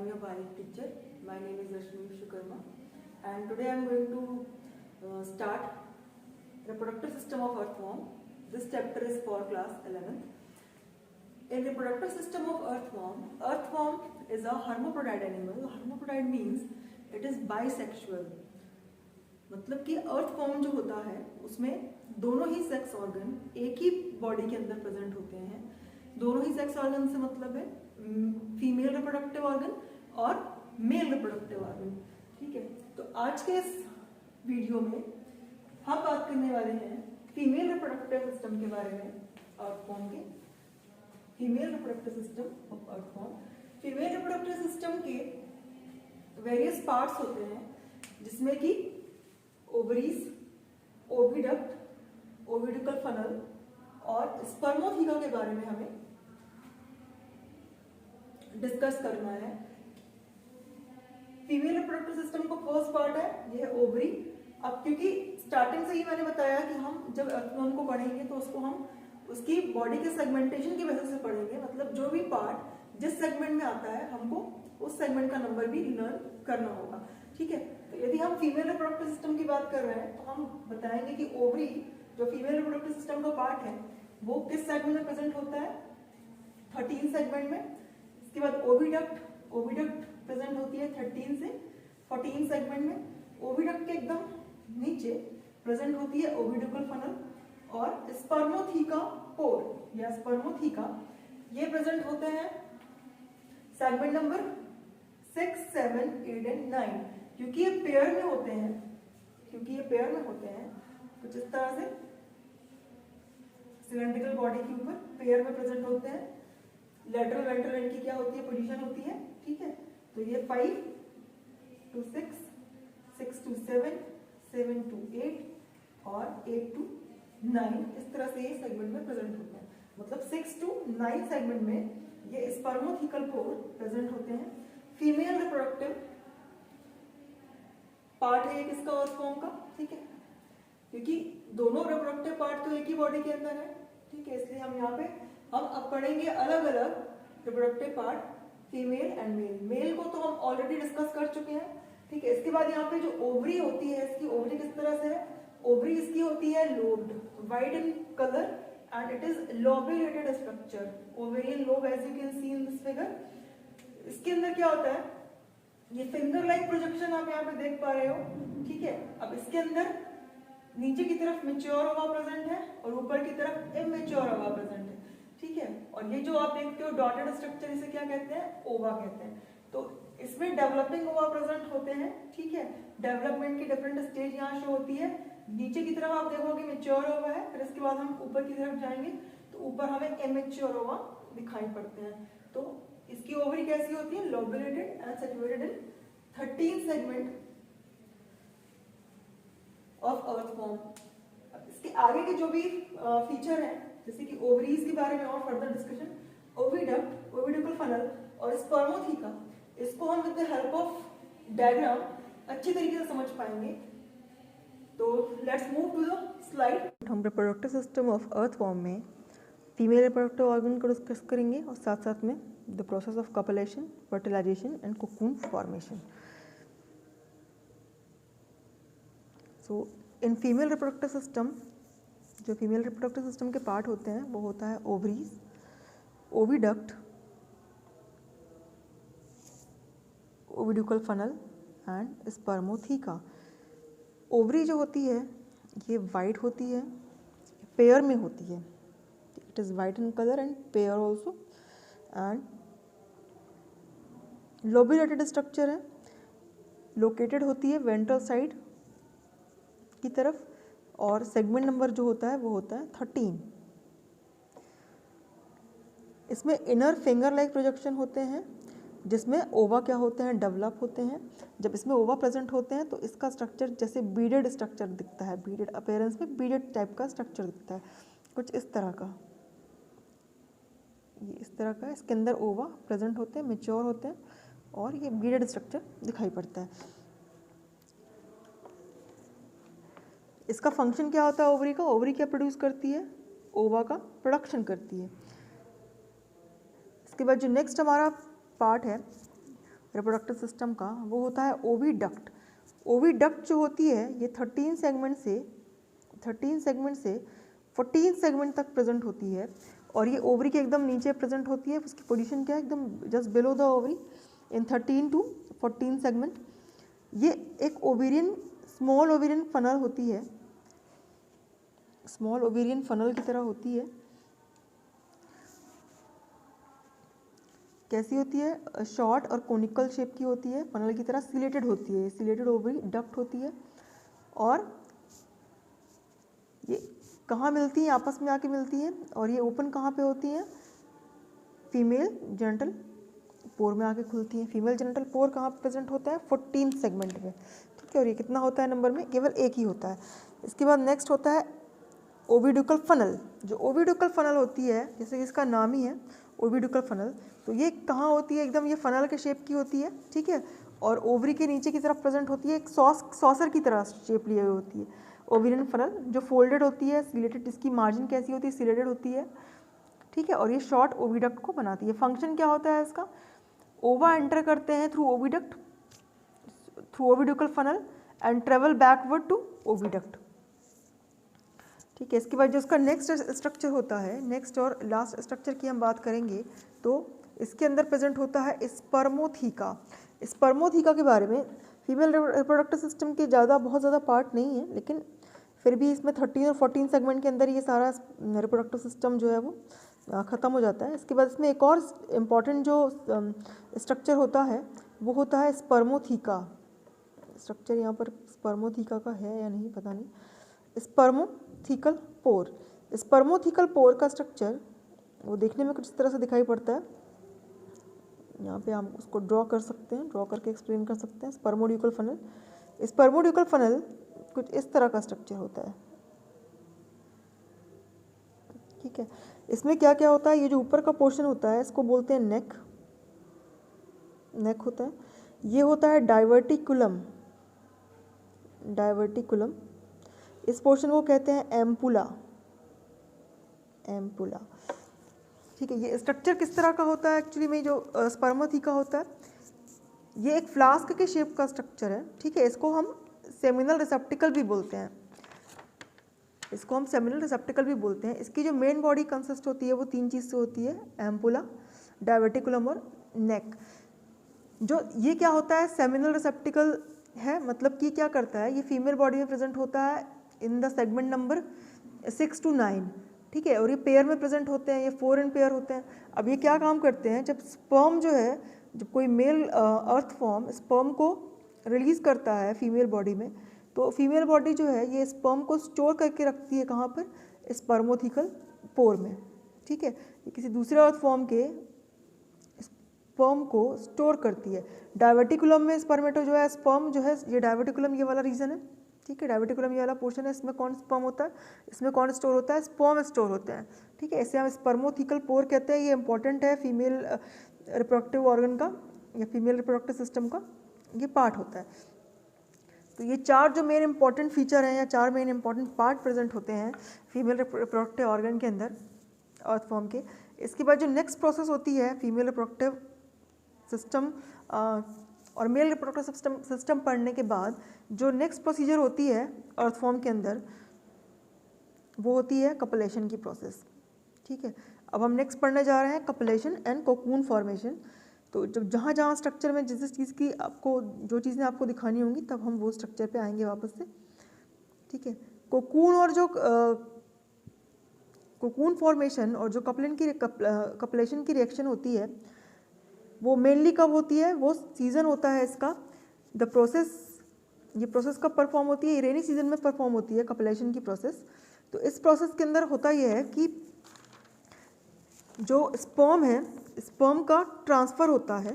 am your biology teacher. My name is Rashmi Vishwakarma, and today I am going to start reproductive system of earthworm. This chapter is for class 11th. In reproductive system of earthworm is a hermaphrodite animal. Hermaphrodite means it is bisexual. मतलब कि अर्थफॉर्म जो होता है उसमें दोनों ही sex organ एक ही body के अंदर प्रेजेंट होते हैं. दोनों ही सेक्स ऑर्गन से मतलब है फीमेल रिप्रोडक्टिव ऑर्गन और मेल रिप्रोडक्टिव ऑर्गन. ठीक है, तो आज के इस वीडियो में हम बात करने वाले हैं फीमेल रिप्रोडक्टिव सिस्टम के बारे में. अर्थफॉर्म के female reproductive system of अर्थफॉर्म. Female reproductive system के वेरियस पार्ट्स होते हैं जिसमें कि ओवरीज, ओविडक्ट, ओविडिकल फनल और स्पर्मोथीका के बारे में हमें डिस्कस करना है. फीमेल रिप्रोडक्टिव सिस्टम का फर्स्ट पार्ट है ये है ओवरी. अब क्योंकि स्टार्टिंग से ही मैंने बताया कि हम जब अर्थवर्म को पढ़ेंगे तो उसको हम उसकी बॉडी के सेगमेंटेशन की वजह से पढ़ेंगे. मतलब जो भी पार्ट जिस सेगमेंट में आता है हमको उस सेगमेंट का नंबर भी लर्न करना होगा. ठीक है, तो यदि हम फीमेल रिप्रोडक्टिव सिस्टम की बात कर रहे हैं तो हम बताएंगे कि ओवरी जो फीमेल रिप्रोडक्टिव सिस्टम का पार्ट है वो किस सेगमेंट में प्रेजेंट होता है, 13 सेगमेंट में. इसके बाद ओविडक्ट प्रेजेंट होती है 13 से 14 सेगमेंट में. ओविडक्ट के एकदम नीचे प्रेजेंट होती है ओविडिकल फनल और स्पर्मोथीका पोर या स्पर्मोथीका ये प्रेजेंट होते हैं सेगमेंट नंबर 6, 7, 8 एंड 9. क्योंकि ये पेयर में होते हैं कुछ इस तरह से सिलेंड्रिकल बॉडी के ऊपर पेयर में प्रेजेंट होते हैं. लेटरल वेंट्रल एंड की क्या होती है, पोजीशन होती है. ठीक है, तो ये 5 to 6, 6 to 7, 7 to 8 और 8 to 9 इस तरह से ये सेगमेंट में प्रेजेंट होते हैं. मतलब 6 to 9 सेगमेंट में ये स्पर्मोथीकल पोर प्रेजेंट होते हैं. फीमेल रिप्रोडक्टिव पार्ट है किसका, अर्थवर्म का. ठीक है, क्योंकि दोनों रिप्रोडक्टिव पार्ट तो एक ही बॉडी के अंदर है. ठीक है, इसलिए हम यहाँ पे हम अब पढ़ेंगे अलग अलग reproductive part female and male. Male को तो हम ऑलरेडी डिस्कस कर चुके हैं. ठीक है, इसके बाद यहाँ पे जो ओवरी होती है, इसकी ओवरी किस तरह से है. ओवरी इसकी होती है lobed, white in colour and it is lobulated structure. Ovarian lobe as you can see in this figure. इसके अंदर क्या होता है, ये फिंगर लाइक प्रोजेक्शन आप यहाँ पे देख पा रहे हो. ठीक है, अब इसके अंदर नीचे की तरफ मैच्योर ओवा प्रेजेंट है और ऊपर की तरफ इमैच्योर ओवा प्रेजेंट है. ठीक है, और ये जो आप देखते हो डॉटेड स्ट्रक्चर इसे क्या कहते हैं, ओवा कहते हैं. तो इसमें डेवलपिंग ओवा प्रेजेंट होते हैं. ठीक है, डेवलपमेंट की डिफरेंट स्टेज यहाँ शो होती है. नीचे की तरफ आप देखोगे मैच्योर ओवा है, फिर इसके बाद हम ऊपर की तरफ जाएंगे तो ऊपर हमें इमैच्योर ओवा दिखाई पड़ते हैं. तो इसकी ओवरी कैसी होती है, lobulated and situated in 13 segment of earthworm. इसके आगे के जो भी फीचर हैं जैसे कि ओवरीज के बारे में और further discussion, oviduct, oviducal funnel और स्पर्मोथीका, इसको हम with the help of diagram अच्छी तरीके से समझ पाएंगे. तो let's move to the slide. हम रिप्रोडक्टिव सिस्टम ऑफ अर्थवर्म में फीमेल रिप्रोडक्टिव ऑर्गन को डिस्कस करेंगे और साथ साथ में the process of copulation, fertilization and cocoon formation. So in female reproductive system, जो फीमेल रिप्रोडक्टिव सिस्टम के पार्ट होते हैं वो होता है ovaries, oviduct, oviducal funnel and spermatheca. Ovary जो होती है ये वाइट होती है, पेयर में होती है. It is white in colour and pair also and lobulated structure है. लोकेटेड होती है वेंट्रल साइड की तरफ और सेगमेंट नंबर जो होता है वो होता है 13. इसमें इनर फिंगर लाइक प्रोजेक्शन होते हैं जिसमें ओवा क्या होते हैं, डेवलप होते हैं. जब इसमें ओवा प्रेजेंट होते हैं तो इसका स्ट्रक्चर जैसे बीडेड स्ट्रक्चर दिखता है. बीडेड अपीयरेंस में बीडेड टाइप का स्ट्रक्चर दिखता है, कुछ इस तरह का. ये इस तरह का इसके अंदर ओवा प्रेजेंट होते हैं, मैच्योर होते हैं और ये बीडेड स्ट्रक्चर दिखाई पड़ता है. इसका फंक्शन क्या होता है ओवरी का. ओवरी क्या प्रोड्यूस करती है, ओवा का प्रोडक्शन करती है. इसके बाद जो नेक्स्ट हमारा पार्ट है रिप्रोडक्टिव सिस्टम का वो होता है ओविडक्ट। ओविडक्ट जो होती है ये 13 सेगमेंट से 14 सेगमेंट तक प्रेजेंट होती है और ये ओवरी के एकदम नीचे प्रेजेंट होती है। उसकी पोजीशन क्या है, एकदम just below the ovary in 13 to 14 segment. ये एक ओवेरियन स्मॉल ओवेरियन फनल होती है, स्मॉल ओवेरियन फनल की तरह होती है। कैसी होती है, शॉर्ट और कोनिकल शेप की होती है, फनल की तरह सिलेटेड होती है, सिलेटेड ओवरी डक्ट होती है। और ये कहाँ मिलती है, आपस में आके मिलती है। और ये ओपन कहाँ पे होती है, फीमेल जेनिटल पोर में आके खुलती है। फीमेल जेनिटल पोर कहाँ प्रेजेंट होता है, 14 सेगमेंट में, ठीक है। और ये कितना होता है नंबर में, केवल एक ही होता है। इसके बाद नेक्स्ट होता है ओविडुकल फनल। जो ओविडुकल फनल होती है, जैसे इसका नाम ही है ओविडुकल फनल, तो ये कहाँ होती है, एकदम ये फनल के शेप की होती है, ठीक है। और ओवरी के नीचे की तरफ प्रेजेंट होती है, एक सॉसर की तरह शेप लिए हुई होती है ओविरियन फनल, जो फोल्डेड होती है, सिलेटेड। इसकी मार्जिन कैसी होती है, सिलेटेड होती है, ठीक है। और ये शॉर्ट ओविडक्ट को बनाती है। फंक्शन क्या होता है इसका, ओवा एंटर करते हैं through oviduct, through oviducal funnel and travel backward to oviduct, ठीक है। इसके बाद जो उसका नेक्स्ट स्ट्रक्चर होता है, नेक्स्ट और लास्ट स्ट्रक्चर की हम बात करेंगे तो इसके अंदर प्रेजेंट होता है स्पर्मोथीका। स्पर्मोथीका के बारे में फीमेल रिप्रोडक्टिव सिस्टम के बहुत ज़्यादा पार्ट नहीं है, लेकिन फिर भी इसमें 13 और 14 सेगमेंट के अंदर ये सारा रिप्रोडक्टिव सिस्टम जो है वो ख़त्म हो जाता है। इसके बाद इसमें एक और इम्पॉर्टेंट जो स्ट्रक्चर होता है वो होता है स्पर्मोथीका। स्ट्रक्चर यहाँ पर स्पर्मोथीका का है या नहीं पता नहीं। स्पर्मोथीकल पोर, स्पर्मोथीकल पोर का स्ट्रक्चर वो देखने में कुछ इस तरह से दिखाई पड़ता है। यहाँ पे हम उसको ड्रॉ कर सकते हैं, ड्रॉ करके एक्सप्लेन कर सकते हैं। स्पर्मोड्यूकल फनल, स्पर्मोड्यूकल फनल कुछ इस तरह का स्ट्रक्चर होता है, ठीक है। इसमें क्या क्या होता है, ये जो ऊपर का पोर्शन होता है इसको बोलते हैं नेक, नेक होता है। ये होता है डाइवर्टिकुलम, डाइवर्टिकुलम। इस पोर्शन को कहते हैं एम्पुला, एम्पुला, ठीक है। ये स्ट्रक्चर किस तरह का होता है, एक्चुअली में जो स्पर्मोथीका होता है ये एक फ्लास्क के शेप का स्ट्रक्चर है, ठीक है। इसको हम सेमिनल रिसेप्टिकल भी बोलते हैं, इसको हम सेमिनल रिसेप्टिकल भी बोलते हैं। इसकी जो मेन बॉडी कंसिस्ट होती है वो 3 चीज़ से होती है, एम्पुला, डाइवर्टिकुलम और नेक। जो ये क्या होता है, सेमिनल रिसेप्टिकल है, मतलब कि क्या करता है, ये फीमेल बॉडी में प्रेजेंट होता है in the segment number 6 to 9, ठीक है। और ये पेयर में प्रेजेंट होते हैं, ये 4 इन पेयर होते हैं। अब ये क्या काम करते हैं, जब स्पर्म जो है, जब कोई मेल अर्थ फॉर्म स्पर्म को रिलीज़ करता है फीमेल बॉडी में, तो फीमेल बॉडी जो है ये स्पर्म को स्टोर करके रखती है कहाँ पर, स्पर्मोथीकल पोर में, ठीक है। ये किसी दूसरे अर्थ फॉर्म के स्पर्म को स्टोर करती है। डाइवर्टिकुलम में स्पर्मेटो जो है, स्पर्म जो है, ये डाइवर्टिकुलम ये वाला रीजन है, ठीक है। डाइवर्टिकुलम ये वाला पोर्शन है, इसमें कौन स्पर्म होता है, इसमें कौन स्टोर होता है, स्पर्म स्टोर होते हैं, ठीक है। इसे हम स्पर्मोथीकल पोर कहते हैं। ये इंपॉर्टेंट है फीमेल रिप्रोडक्टिव ऑर्गन का या फीमेल रिप्रोडक्टिव सिस्टम का ये पार्ट होता है। तो ये 4 जो मेन इंपॉर्टेंट फीचर हैं या 4 मेन इंपॉर्टेंट पार्ट प्रेजेंट होते हैं फीमेल रिप्रोडक्टिव ऑर्गन के अंदर अर्थ फॉर्म के। इसके बाद जो नेक्स्ट प्रोसेस होती है फीमेल रिप्रोडक्टिव सिस्टम और मेल रिप्रोडक्टिव सिस्टम पढ़ने के बाद जो नेक्स्ट प्रोसीजर होती है अर्थ फॉर्म के अंदर वो होती है कपलेशन की प्रोसेस, ठीक है। अब हम नेक्स्ट पढ़ने जा रहे हैं कपलेशन एंड कोकून फॉर्मेशन। तो जब जहाँ जहाँ स्ट्रक्चर में जिस चीज़ की आपको जो चीज़ें आपको दिखानी होंगी तब हम वो स्ट्रक्चर पे आएंगे वापस से, ठीक है। कोकून और जो कोकून फॉर्मेशन और जो कपलेशन की रिएक्शन होती है वो मेनली कब होती है, वो सीज़न होता है इसका, द प्रोसेस, ये प्रोसेस कब परफॉर्म होती है, रेनी सीजन में परफॉर्म होती है कपलेशन की प्रोसेस। तो इस प्रोसेस के अंदर होता यह है कि जो स्पर्म है, स्पर्म का ट्रांसफ़र होता है,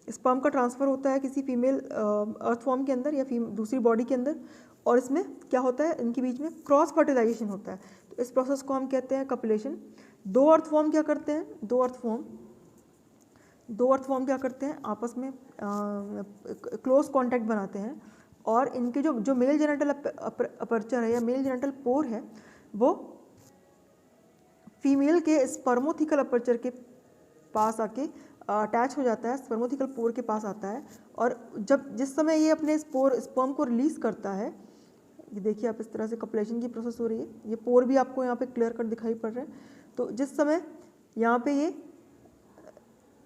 स्पर्म का ट्रांसफ़र होता है किसी फीमेल अर्थ फॉर्म के अंदर या दूसरी बॉडी के अंदर, और इसमें क्या होता है, इनके बीच में क्रॉस फर्टिलाइजेशन होता है। तो इस प्रोसेस को हम कहते हैं कपलेशन। दो अर्थ फॉर्म क्या करते हैं, दो अर्थ फॉर्म क्या करते हैं, आपस में क्लोज कांटेक्ट बनाते हैं, और इनके जो मेल जेनिटल अपर्चर है या मेल जेनिटल पोर है वो फीमेल के स्पर्मोथीकल अपर्चर के पास आके अटैच हो जाता है, स्पर्मोथिकल पोर के पास आता है, और जिस समय ये अपने स्पर्म को रिलीज करता है, ये देखिए आप इस तरह से कपलेशन की प्रोसेस हो रही है, ये पोर भी आपको यहाँ पे क्लियर कट दिखाई पड़ रहा है। तो जिस समय यहाँ पे ये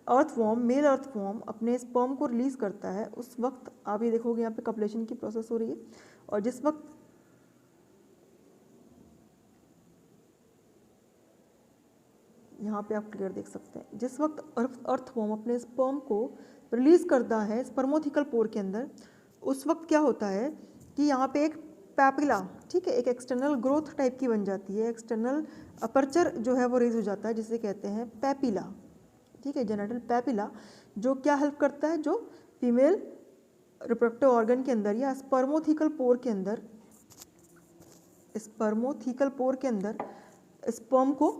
अर्थवॉर्म, मेल अर्थवॉर्म अपने स्पर्म को रिलीज करता है, उस वक्त आप ये देखोगे यहाँ पे कपलेशन की प्रोसेस हो रही है। और जिस वक्त यहाँ पे आप क्लियर देख सकते हैं, जिस वक्त अर्थवॉर्म अपने स्पर्म को रिलीज करता है स्पर्मोथिकल पोर के अंदर, उस वक्त क्या होता है कि यहाँ पे एक पैपिला, ठीक है, एक एक्सटर्नल ग्रोथ टाइप की बन जाती है, एक्सटर्नल अपर्चर जो है वो रेज हो जाता है, जिसे कहते हैं पैपिला, ठीक है, जेनिटल पैपिला, जो क्या हेल्प करता है, जो फीमेल रिप्रोडक्टिव ऑर्गन के अंदर या स्पर्मोथिकल पोर के अंदर, स्पर्मोथिकल पोर के अंदर स्पर्म को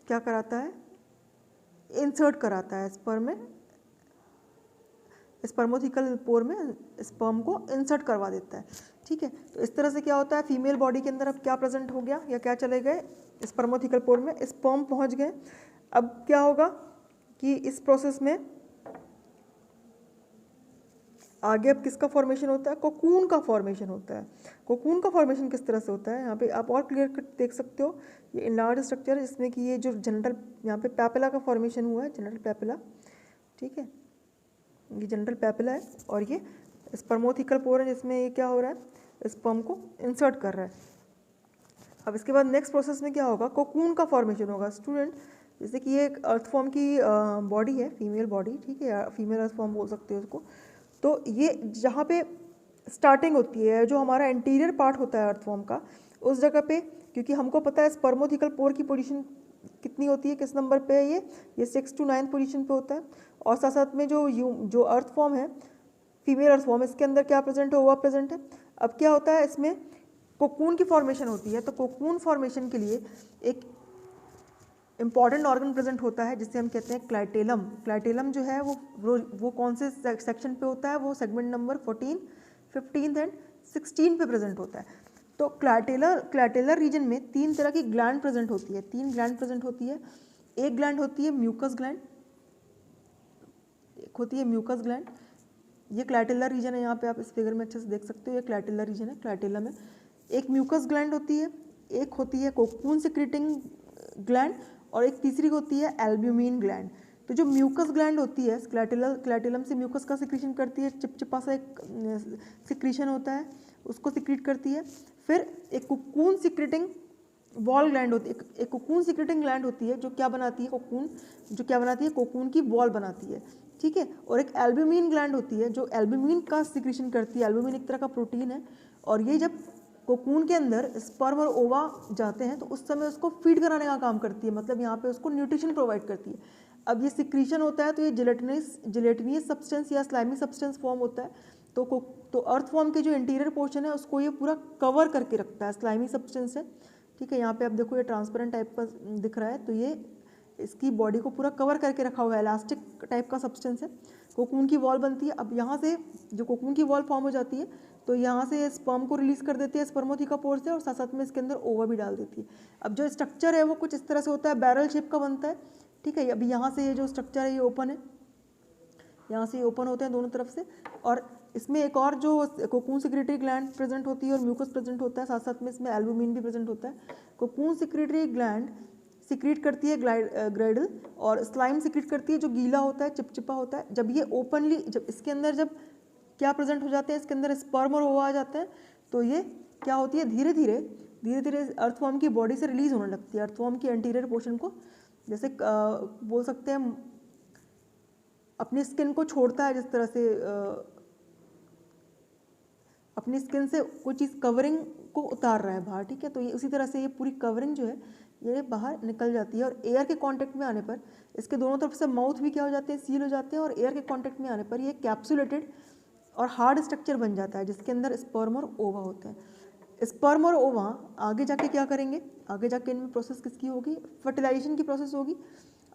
क्या कराता है, इंसर्ट कराता है, स्पर्मोथिकल पोर में स्पर्म को इंसर्ट करवा देता है, ठीक है। तो इस तरह से क्या होता है, फीमेल बॉडी के अंदर अब क्या प्रेजेंट हो गया या क्या चले गए, स्पर्मोथिकल पोर में स्पर्म पहुंच गए। अब क्या होगा कि इस प्रोसेस में आगे अब किसका फॉर्मेशन होता है, कोकून का फॉर्मेशन होता है। कोकून का फॉर्मेशन किस तरह से होता है, यहाँ पे आप और क्लियर कट देख सकते हो, ये इनलार्ज स्ट्रक्चर है जिसमें कि ये जो जेनिटल, यहाँ पे पैपिला का फॉर्मेशन हुआ है, जेनिटल पैपिला, ठीक है, ये जेनिटल पैपिला है, और ये स्पर्मोथिकल पोर है जिसमें ये क्या हो रहा है, स्पर्म को इंसर्ट कर रहा है। अब इसके बाद नेक्स्ट प्रोसेस में क्या होगा, कोकून का फॉर्मेशन होगा। स्टूडेंट, जैसे कि ये एक अर्थफॉर्म की बॉडी है, फीमेल बॉडी, ठीक है, फीमेल अर्थफॉर्म बोल सकते हो उसको। तो ये जहाँ पे स्टार्टिंग होती है, जो हमारा इंटीरियर पार्ट होता है अर्थफॉर्म का, उस जगह पे, क्योंकि हमको पता है स्पर्मोथिकल पोर की पोजीशन कितनी होती है, किस नंबर पे है, ये 6 to 9 पोजीशन पे होता है। और साथ साथ में जो अर्थफॉर्म है, फीमेल अर्थफॉर्म, इसके अंदर क्या प्रेजेंट है, ओवा प्रेजेंट है। अब क्या होता है, इसमें कोकून की फॉर्मेशन होती है। तो कोकून फॉर्मेशन के लिए एक इंपॉर्टेंट ऑर्गन प्रेजेंट होता है जिसे हम कहते हैं क्लाइटेलम। क्लाइटेलम जो है वो कौन से सेक्शन पे होता है, वो सेगमेंट नंबर 14, 15 एंड 16 पे प्रेजेंट होता है। तो क्लाइटेलर रीजन में 3 तरह की ग्लैंड प्रेजेंट होती है, 3 ग्लैंड प्रेजेंट होती है। एक ग्लैंड होती है म्यूकस ग्लैंड, एक होती है म्यूकस ग्लैंड, ये क्लाइटेलर रीजन है, यहाँ पे आप इस फिगर में अच्छे से देख सकते हो, ये क्लाइटेलर रीजन है, क्लाइटेलम है। एक म्यूकस ग्लैंड होती है, एक होती है कोकून सिक्रीटिंग ग्लैंड, और एक तीसरी होती है एल्ब्यूमिन ग्लैंड। तो जो म्यूकस ग्लैंड होती है, क्लाइटेलम से म्यूकस का सिक्रीशन करती है, चिपचिपा सा एक सिक्रीशन होता है, उसको सिक्रीट करती है। फिर एक कोकून सिक्रीटिंग वॉल ग्लैंड होती है, एक कोकून सिक्रीटिंग ग्लैंड होती है जो क्या बनाती है, कोकून की वॉल बनाती है, ठीक है। और एक एल्ब्यूमिन ग्लैंड होती है जो एल्ब्यूमिन का सिक्रीशन करती है। एल्ब्यूमिन एक तरह का प्रोटीन है, और ये जब कोकून के अंदर स्पर्म और ओवा जाते हैं तो उस समय उसको फीड कराने का काम करती है, मतलब यहाँ पे उसको न्यूट्रिशन प्रोवाइड करती है। अब ये सिक्रीशन होता है तो ये जिलेटिनियस सब्सटेंस या स्लाइमी सब्सटेंस फॉर्म होता है। तो अर्थवॉर्म के जो इंटीरियर पोर्शन है उसको ये पूरा कवर करके रखता है, स्लाइमी सब्सटेंस है, ठीक है। यहाँ पे आप देखो ये ट्रांसपेरेंट टाइप का दिख रहा है, तो ये इसकी बॉडी को पूरा कवर करके रखा हुआ है, इलास्टिक टाइप का सब्सटेंस है। कोकून की वॉल बनती है। अब यहाँ से जो कोकून की वॉल फॉर्म हो जाती है तो यहाँ से स्पर्म को रिलीज कर देती है स्पर्मोथिका पोर से, और साथ साथ में इसके अंदर ओवा भी डाल देती है। अब जो स्ट्रक्चर है वो कुछ इस तरह से होता है, बैरल शेप का बनता है, ठीक है। अभी यहाँ से ये जो स्ट्रक्चर है ये ओपन है, यहाँ से ये ओपन होते हैं दोनों तरफ से, और इसमें एक और जो कोकून सिक्रेटरी ग्लैंड प्रेजेंट होती है और म्यूकस प्रेजेंट होता है, साथ साथ में इसमें एल्ब्यूमिन भी प्रेजेंट होता है। कोकून सिक्रेटरी ग्लैंड सिक्रीट करती है ग्राइडल, और स्लाइम सिक्रीट करती है जो गीला होता है, चिपचिपा होता है। जब ये ओपनली, जब इसके अंदर जब क्या प्रेजेंट हो जाते हैं, इसके अंदर स्पर्म और ओवा आ जाते हैं, तो ये क्या होती है, धीरे धीरे अर्थवॉर्म की बॉडी से रिलीज होने लगती है। अर्थवॉर्म की एंटीरियर पोर्शन को जैसे बोल सकते हैं अपनी स्किन को छोड़ता है, जिस तरह से अपनी स्किन से कोई चीज़ कवरिंग को उतार रहा है बाहर, ठीक है। तो ये उसी तरह से ये पूरी कवरिंग जो है ये बाहर निकल जाती है, और एयर के कांटेक्ट में आने पर इसके दोनों तरफ से माउथ भी क्या हो जाते हैं, सील हो जाते हैं, और एयर के कांटेक्ट में आने पर ये कैप्सुलेटेड और हार्ड स्ट्रक्चर बन जाता है जिसके अंदर स्पर्म और ओवा होते हैं। स्पर्म और ओवा आगे जाके क्या करेंगे, आगे जाके इनमें प्रोसेस किसकी होगी, फर्टिलाइजेशन की प्रोसेस होगी।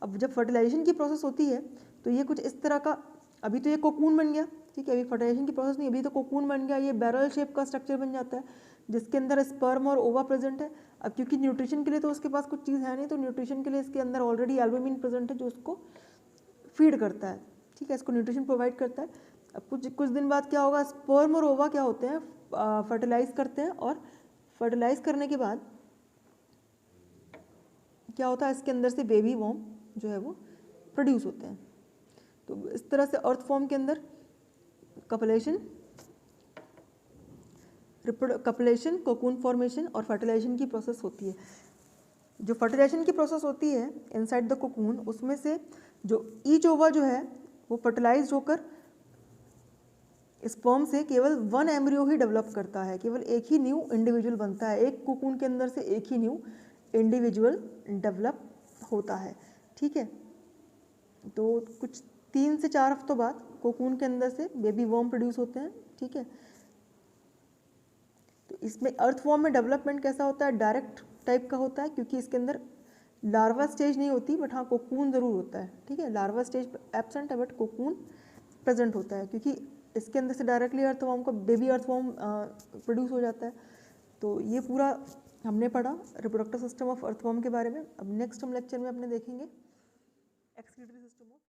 अब जब फर्टिलाइजेशन की प्रोसेस होती है तो ये कुछ इस तरह का, अभी तो ये कोकून बन गया, ठीक है, अभी फर्टिलाइजेशन की प्रोसेस नहीं, अभी तो कोकून बन गया, ये बैरल शेप का स्ट्रक्चर बन जाता है जिसके अंदर स्पर्म और ओवा प्रेजेंट है। अब क्योंकि न्यूट्रिशन के लिए तो उसके पास कुछ चीज़ है नहीं, तो न्यूट्रिशन के लिए इसके अंदर ऑलरेडी एल्ब्यूमिन प्रेजेंट है जो उसको फीड करता है, ठीक है, इसको न्यूट्रिशन प्रोवाइड करता है। अब कुछ दिन बाद क्या होगा, स्पर्म और ओवा क्या होते हैं, फर्टिलाइज करते हैं, और फर्टिलाइज करने के बाद क्या होता है, इसके अंदर से बेबी वॉर्म जो है वो प्रोड्यूस होते हैं। तो इस तरह से अर्थ फॉर्म के अंदर कपलेशन, कोकून फॉर्मेशन और फर्टिलाइजेशन की प्रोसेस होती है। जो फर्टिलाइजेशन की प्रोसेस होती है इनसाइड द कोकून, उसमें से जो ईच ओवा जो है वो फर्टिलाइज होकर स्पर्म से केवल 1 एम्ब्रियो ही डेवलप करता है, केवल एक ही न्यू इंडिविजुअल बनता है, एक कोकून के अंदर से एक ही न्यू इंडिविजुअल डेवलप होता है, ठीक है। तो कुछ 3 से 4 हफ्तों बाद कोकून के अंदर से बेबी वर्म प्रोड्यूस होते हैं, ठीक है। तो इसमें अर्थवॉर्म में डेवलपमेंट कैसा होता है, डायरेक्ट टाइप का होता है, क्योंकि इसके अंदर लार्वा स्टेज नहीं होती, बट हाँ कोकून ज़रूर होता है, ठीक है। लार्वा स्टेज एब्सेंट है बट कोकून प्रेजेंट होता है, क्योंकि इसके अंदर से डायरेक्टली अर्थवॉर्म का बेबी अर्थवॉर्म प्रोड्यूस हो जाता है। तो ये पूरा हमने पढ़ा रिप्रोडक्टिव सिस्टम ऑफ अर्थवॉर्म के बारे में। अब नेक्स्ट हम लेक्चर में अपने देखेंगे एक्सक्रीटरी सिस्टम ऑफ